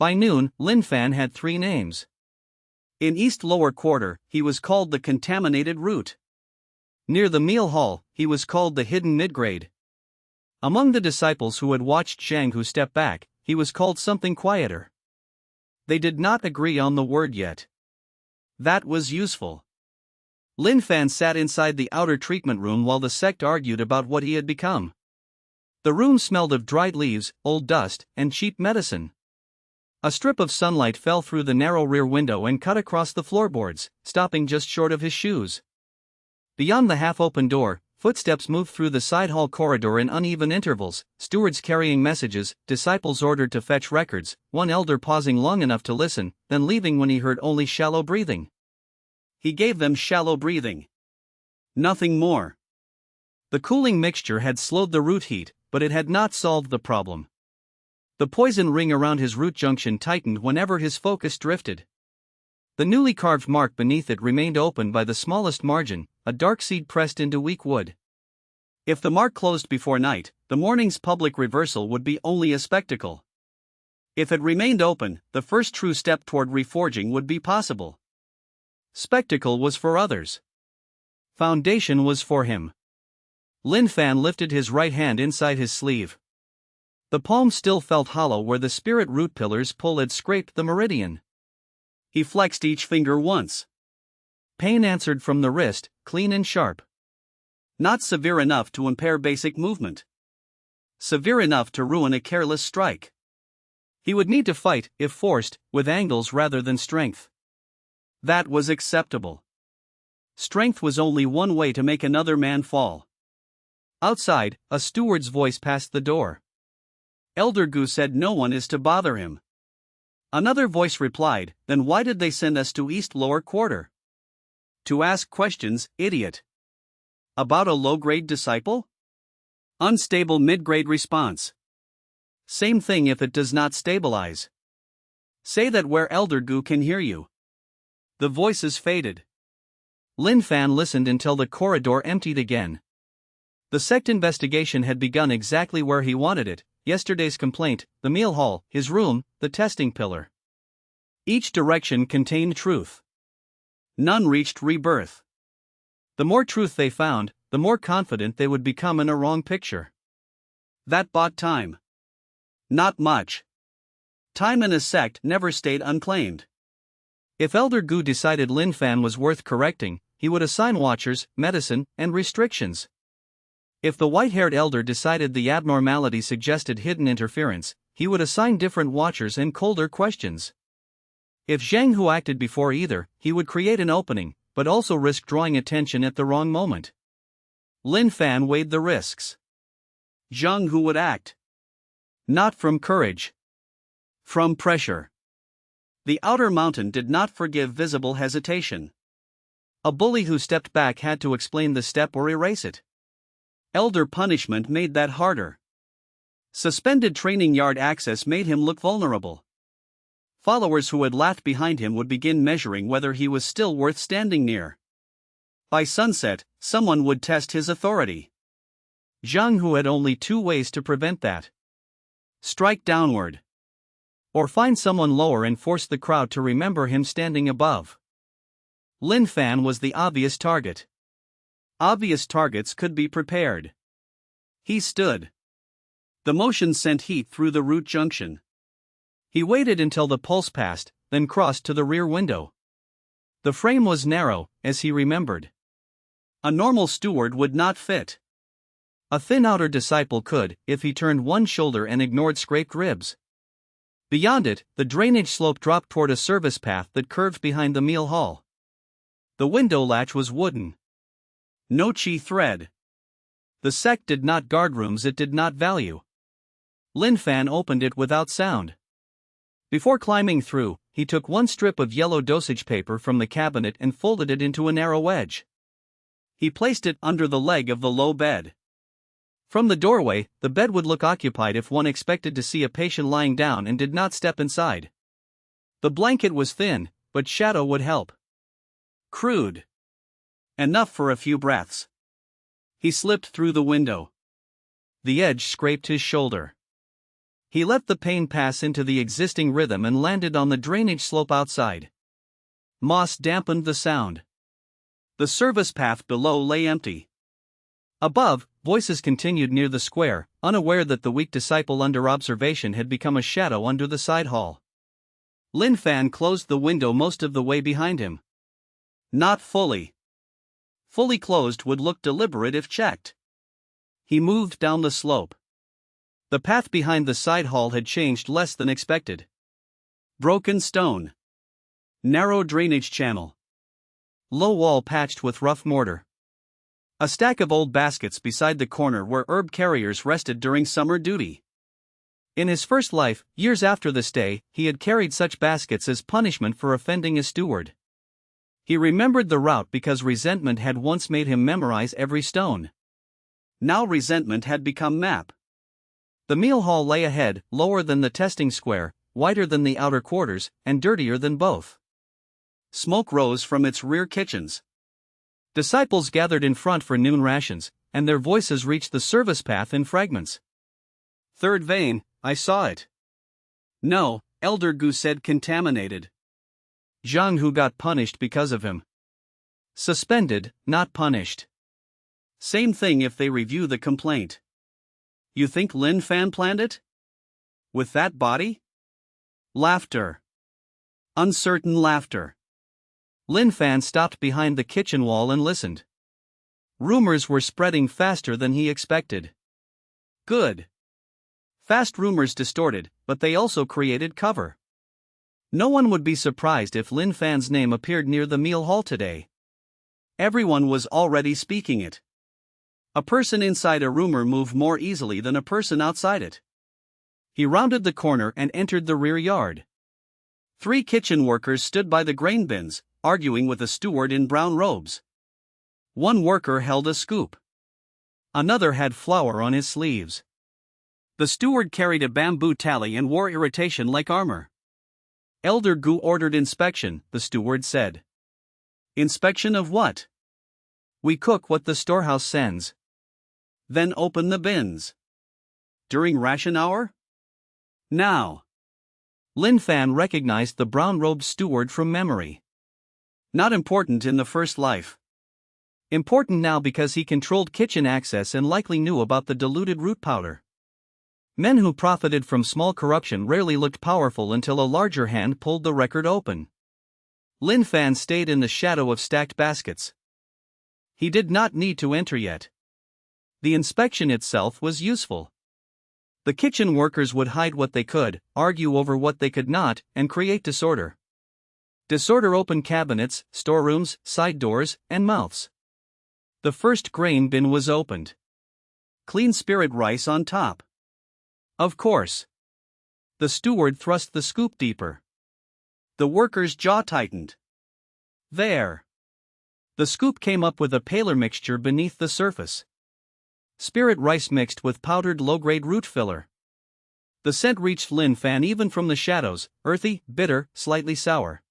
By noon, Lin Fan had 3 names. In East Lower Quarter, he was called the Contaminated Root. Near the meal hall, he was called the Hidden Midgrade. Among the disciples who had watched Xianxia step back, he was called something quieter. They did not agree on the word yet. That was useful. Lin Fan sat inside the outer treatment room while the sect argued about what he had become. The room smelled of dried leaves, old dust, and cheap medicine. A strip of sunlight fell through the narrow rear window and cut across the floorboards, stopping just short of his shoes. Beyond the half-open door, footsteps moved through the side hall corridor in uneven intervals, stewards carrying messages, disciples ordered to fetch records, one elder pausing long enough to listen, then leaving when he heard only shallow breathing. He gave them shallow breathing. Nothing more. The cooling mixture had slowed the root heat, but it had not solved the problem. The poison ring around his root junction tightened whenever his focus drifted. The newly carved mark beneath it remained open by the smallest margin, a dark seed pressed into weak wood. If the mark closed before night, the morning's public reversal would be only a spectacle. If it remained open, the first true step toward reforging would be possible. Spectacle was for others. Foundation was for him. Lin Fan lifted his right hand inside his sleeve. The palm still felt hollow where the spirit root pillar's pull had scraped the meridian. He flexed each finger once. Pain answered from the wrist, clean and sharp. Not severe enough to impair basic movement. Severe enough to ruin a careless strike. He would need to fight, if forced, with angles rather than strength. That was acceptable. Strength was only one way to make another man fall. Outside, a steward's voice passed the door. Elder Gu said no one is to bother him. Another voice replied, then why did they send us to East Lower Quarter? To ask questions, idiot. About a low-grade disciple? Unstable mid-grade response. Same thing if it does not stabilize. Say that where Elder Gu can hear you. The voices faded. Lin Fan listened until the corridor emptied again. The sect investigation had begun exactly where he wanted it, yesterday's complaint, the meal hall, his room, the testing pillar. Each direction contained truth. None reached rebirth. The more truth they found, the more confident they would become in a wrong picture. That bought time. Not much. Time in a sect never stayed unclaimed. If Elder Gu decided Lin Fan was worth correcting, he would assign watchers, medicine, and restrictions. If the white-haired elder decided the abnormality suggested hidden interference, he would assign different watchers and colder questions. If Xianxia acted before either, he would create an opening, but also risk drawing attention at the wrong moment. Lin Fan weighed the risks. Xianxia would act. Not from courage. From pressure. The outer mountain did not forgive visible hesitation. A bully who stepped back had to explain the step or erase it. Elder punishment made that harder. Suspended training yard access made him look vulnerable. Followers who had laughed behind him would begin measuring whether he was still worth standing near. By sunset, someone would test his authority. Xianxia had only 2 ways to prevent that. Strike downward. Or find someone lower and force the crowd to remember him standing above. Lin Fan was the obvious target. Obvious targets could be prepared. He stood. The motion sent heat through the root junction. He waited until the pulse passed, then crossed to the rear window. The frame was narrow, as he remembered. A normal steward would not fit. A thin outer disciple could, if he turned one shoulder and ignored scraped ribs. Beyond it, the drainage slope dropped toward a service path that curved behind the meal hall. The window latch was wooden. No chi thread. The sect did not guard rooms it did not value. Lin Fan opened it without sound. Before climbing through, he took one strip of yellow dosage paper from the cabinet and folded it into a narrow wedge. He placed it under the leg of the low bed. From the doorway, the bed would look occupied if one expected to see a patient lying down and did not step inside. The blanket was thin, but shadow would help. Crude. Enough for a few breaths. He slipped through the window. The edge scraped his shoulder. He let the pain pass into the existing rhythm and landed on the drainage slope outside. Moss dampened the sound. The service path below lay empty. Above, voices continued near the square, unaware that the weak disciple under observation had become a shadow under the side hall. Lin Fan closed the window most of the way behind him. Not fully. Fully closed would look deliberate if checked. He moved down the slope. The path behind the side hall had changed less than expected. Broken stone. Narrow drainage channel. Low wall patched with rough mortar. A stack of old baskets beside the corner where herb carriers rested during summer duty. In his first life, years after the stay, he had carried such baskets as punishment for offending a steward. He remembered the route because resentment had once made him memorize every stone. Now resentment had become map. The meal hall lay ahead, lower than the testing square, wider than the outer quarters, and dirtier than both. Smoke rose from its rear kitchens. Disciples gathered in front for noon rations, and their voices reached the service path in fragments. Third vein, I saw it. No, Elder Gu said contaminated. Zhang Hu got punished because of him. Suspended, not punished. Same thing if they review the complaint. You think Lin Fan planned it? With that body? Laughter. Uncertain laughter. Lin Fan stopped behind the kitchen wall and listened. Rumors were spreading faster than he expected. Good. Fast rumors distorted, but they also created cover. No one would be surprised if Lin Fan's name appeared near the meal hall today. Everyone was already speaking it. A person inside a rumor moved more easily than a person outside it. He rounded the corner and entered the rear yard. 3 kitchen workers stood by the grain bins, arguing with a steward in brown robes. One worker held a scoop. Another had flour on his sleeves. The steward carried a bamboo tally and wore irritation like armor. Elder Gu ordered inspection, the steward said. Inspection of what? We cook what the storehouse sends. Then open the bins. During ration hour? Now. Lin Fan recognized the brown-robed steward from memory. Not important in the first life. Important now because he controlled kitchen access and likely knew about the diluted root powder. Men who profited from small corruption rarely looked powerful until a larger hand pulled the record open. Lin Fan stayed in the shadow of stacked baskets. He did not need to enter yet. The inspection itself was useful. The kitchen workers would hide what they could, argue over what they could not, and create disorder. Disorder opened cabinets, storerooms, side doors, and mouths. The first grain bin was opened. Clean spirit rice on top. Of course. The steward thrust the scoop deeper. The worker's jaw tightened. There. The scoop came up with a paler mixture beneath the surface. Spirit rice mixed with powdered low-grade root filler. The scent reached Lin Fan even from the shadows, earthy, bitter, slightly sour.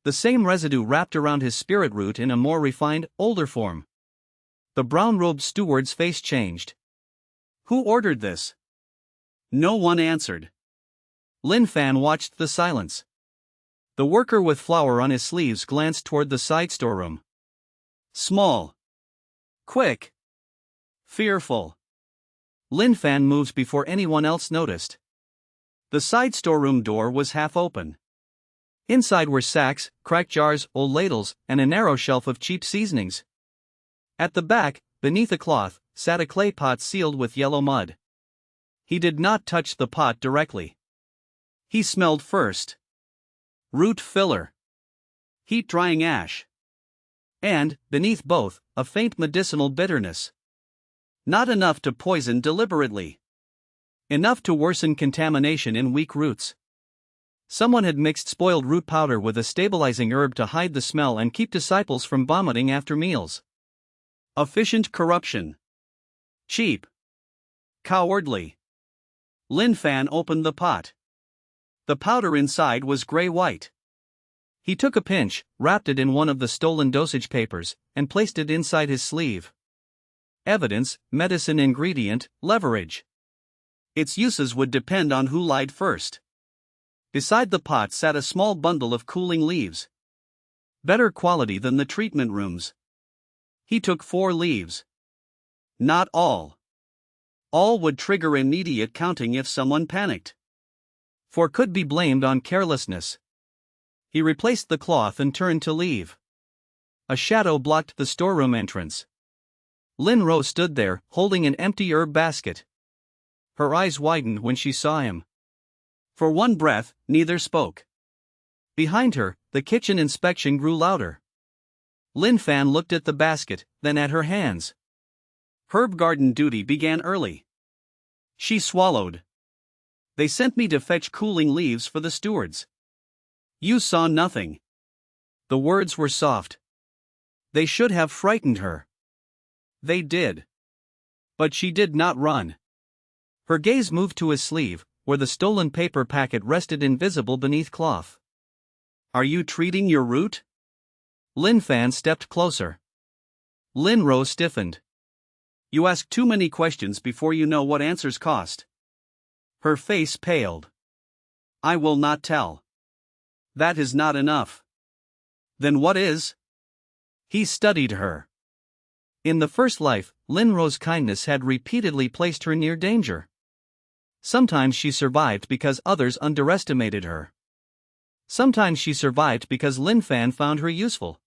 The same residue wrapped around his spirit root in a more refined, older form. The brown-robed steward's face changed. Who ordered this? No one answered. Lin Fan watched the silence. The worker with flour on his sleeves glanced toward the side storeroom. Small. Quick. Fearful. Lin Fan moved before anyone else noticed. The side storeroom door was half open. Inside were sacks, cracked jars, old ladles, and a narrow shelf of cheap seasonings. At the back, beneath a cloth, sat a clay pot sealed with yellow mud. He did not touch the pot directly. He smelled first. Root filler. Heat-drying ash. And, beneath both, a faint medicinal bitterness. Not enough to poison deliberately. Enough to worsen contamination in weak roots. Someone had mixed spoiled root powder with a stabilizing herb to hide the smell and keep disciples from vomiting after meals. Efficient corruption. Cheap. Cowardly. Lin Fan opened the pot. The powder inside was gray-white. He took a pinch, wrapped it in one of the stolen dosage papers, and placed it inside his sleeve. Evidence, medicine ingredient, leverage. Its uses would depend on who lied first. Beside the pot sat a small bundle of cooling leaves. Better quality than the treatment rooms. He took 4 leaves. Not all. All would trigger immediate counting if someone panicked. 4 could be blamed on carelessness. He replaced the cloth and turned to leave. A shadow blocked the storeroom entrance. Lin Ro stood there, holding an empty herb basket. Her eyes widened when she saw him. For one breath, neither spoke. Behind her, the kitchen inspection grew louder. Lin Fan looked at the basket, then at her hands. Herb garden duty began early. She swallowed. They sent me to fetch cooling leaves for the stewards. You saw nothing. The words were soft. They should have frightened her. They did. But she did not run. Her gaze moved to his sleeve, where the stolen paper packet rested invisible beneath cloth. Are you treating your root? Lin Fan stepped closer. Lin Ro stiffened. You ask too many questions before you know what answers cost. Her face paled. I will not tell. That is not enough. Then what is? He studied her. In the first life, Lin Ro's kindness had repeatedly placed her near danger. Sometimes she survived because others underestimated her. Sometimes she survived because Lin Fan found her useful.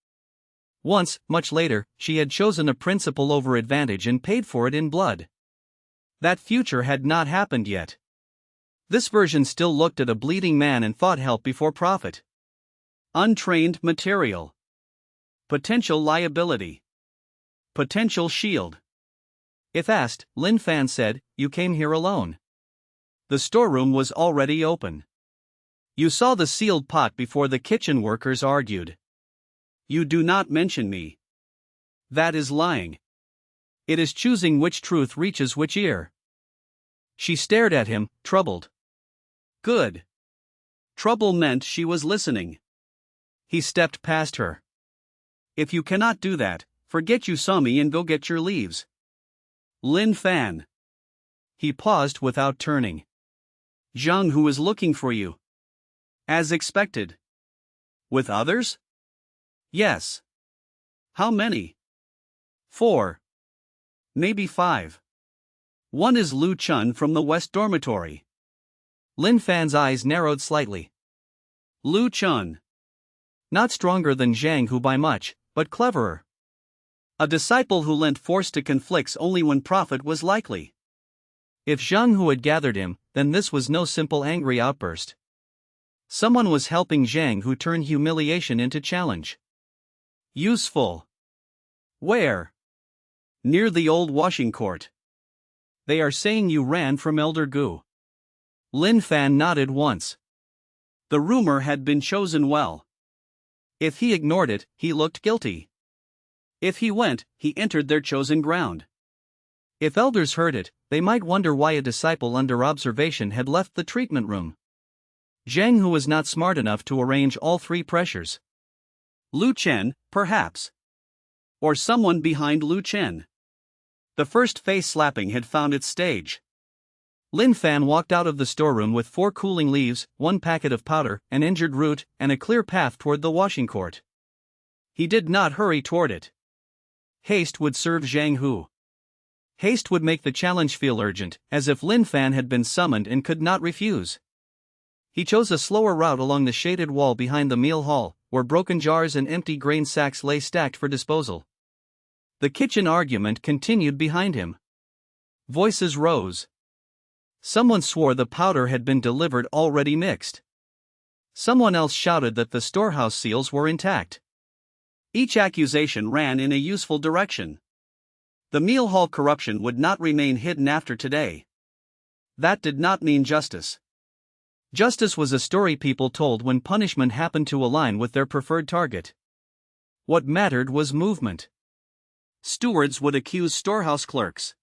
Once, much later, she had chosen a principle over advantage and paid for it in blood. That future had not happened yet. This version still looked at a bleeding man and thought help before profit. Untrained material. Potential liability. Potential shield. If asked, Lin Fan said, You came here alone. The storeroom was already open. You saw the sealed pot before the kitchen workers argued. You do not mention me. That is lying. It is choosing which truth reaches which ear. She stared at him, troubled. Good. Trouble meant she was listening. He stepped past her. If you cannot do that, forget you saw me and go get your leaves. Lin Fan. He paused without turning. Zhang Hu is looking for you. As expected. With others? Yes. How many? 4. Maybe 5. One is Lu Chun from the West Dormitory. Lin Fan's eyes narrowed slightly. Lu Chun. Not stronger than Zhang Hu by much, but cleverer. A disciple who lent force to conflicts only when profit was likely. If Zhang Hu had gathered him, then this was no simple angry outburst. Someone was helping Zhang Hu turn humiliation into challenge. Useful. Where? Near the old washing court. They are saying you ran from Elder Gu. Lin Fan nodded once. The rumor had been chosen well. If he ignored it, he looked guilty. If he went, he entered their chosen ground. If elders heard it, they might wonder why a disciple under observation had left the treatment room. Zhang Hu was not smart enough to arrange all 3 pressures. Lu Chen, perhaps. Or someone behind Lu Chen. The first face slapping had found its stage. Lin Fan walked out of the storeroom with 4 cooling leaves, 1 packet of powder, an injured root, and a clear path toward the washing court. He did not hurry toward it. Haste would serve Zhang Hu. Haste would make the challenge feel urgent, as if Lin Fan had been summoned and could not refuse. He chose a slower route along the shaded wall behind the meal hall, where broken jars and empty grain sacks lay stacked for disposal. The kitchen argument continued behind him. Voices rose. Someone swore the powder had been delivered already mixed. Someone else shouted that the storehouse seals were intact. Each accusation ran in a useful direction. The meal hall corruption would not remain hidden after today. That did not mean justice. Justice was a story people told when punishment happened to align with their preferred target. What mattered was movement. Stewards would accuse storehouse clerks.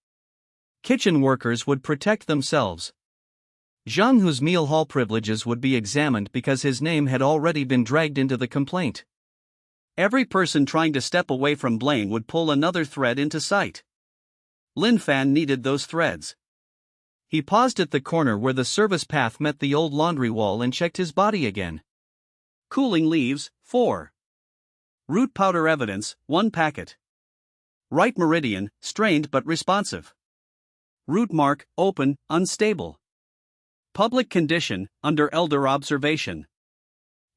Kitchen workers would protect themselves. Zhang Hu's meal hall privileges would be examined because his name had already been dragged into the complaint. Every person trying to step away from blame would pull another thread into sight. Lin Fan needed those threads. He paused at the corner where the service path met the old laundry wall and checked his body again. Cooling leaves, 4. Root powder evidence, 1 packet. Right meridian, strained but responsive. Root mark, open, unstable. Public condition, under elder observation.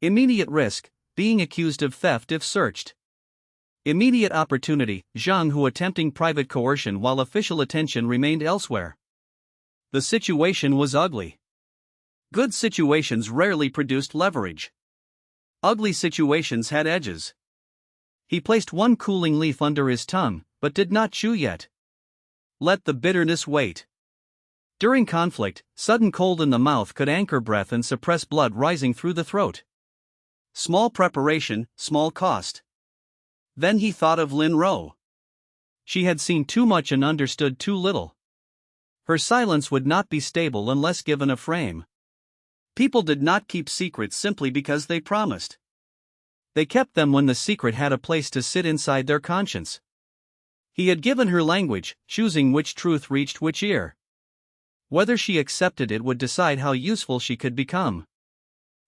Immediate risk, being accused of theft if searched. Immediate opportunity, Zhang Hu attempting private coercion while official attention remained elsewhere. The situation was ugly. Good situations rarely produced leverage. Ugly situations had edges. He placed 1 cooling leaf under his tongue, but did not chew yet. Let the bitterness wait. During conflict, sudden cold in the mouth could anchor breath and suppress blood rising through the throat. Small preparation, small cost. Then he thought of Lin Ro. She had seen too much and understood too little. Her silence would not be stable unless given a frame. People did not keep secrets simply because they promised. They kept them when the secret had a place to sit inside their conscience. He had given her language, choosing which truth reached which ear. Whether she accepted it would decide how useful she could become.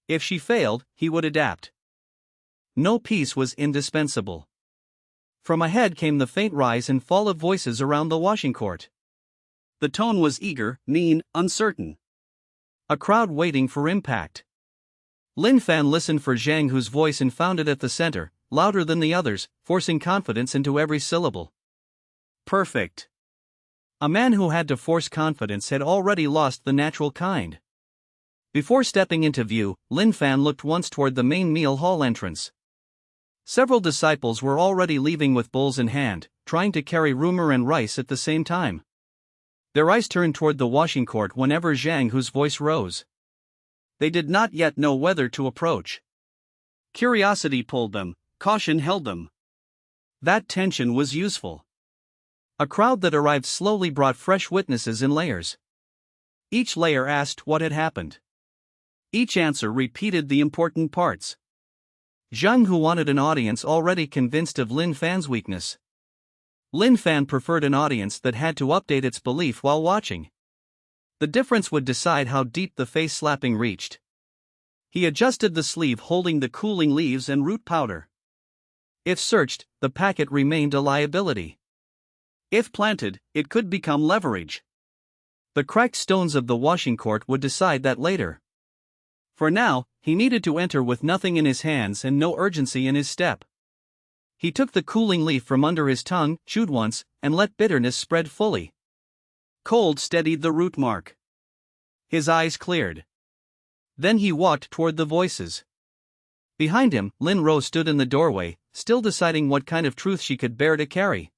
If she failed, he would adapt. No peace was indispensable. From ahead came the faint rise and fall of voices around the washing court. The tone was eager, mean, uncertain. A crowd waiting for impact. Lin Fan listened for Zhang Hu's voice and found it at the center, louder than the others, forcing confidence into every syllable. Perfect. A man who had to force confidence had already lost the natural kind. Before stepping into view, Lin Fan looked once toward the main meal hall entrance. Several disciples were already leaving with bowls in hand, trying to carry rumor and rice at the same time. Their eyes turned toward the washing court whenever Zhang Hu's voice rose. They did not yet know whether to approach. Curiosity pulled them, caution held them. That tension was useful. A crowd that arrived slowly brought fresh witnesses in layers. Each layer asked what had happened. Each answer repeated the important parts. Zhang Hu wanted an audience already convinced of Lin Fan's weakness. Lin Fan preferred an audience that had to update its belief while watching. The difference would decide how deep the face-slapping reached. He adjusted the sleeve holding the cooling leaves and root powder. If searched, the packet remained a liability. If planted, it could become leverage. The cracked stones of the washing court would decide that later. For now, he needed to enter with nothing in his hands and no urgency in his step. He took the cooling leaf from under his tongue, chewed once, and let bitterness spread fully. Cold steadied the root mark. His eyes cleared. Then he walked toward the voices. Behind him, Lin Ro stood in the doorway, still deciding what kind of truth she could bear to carry.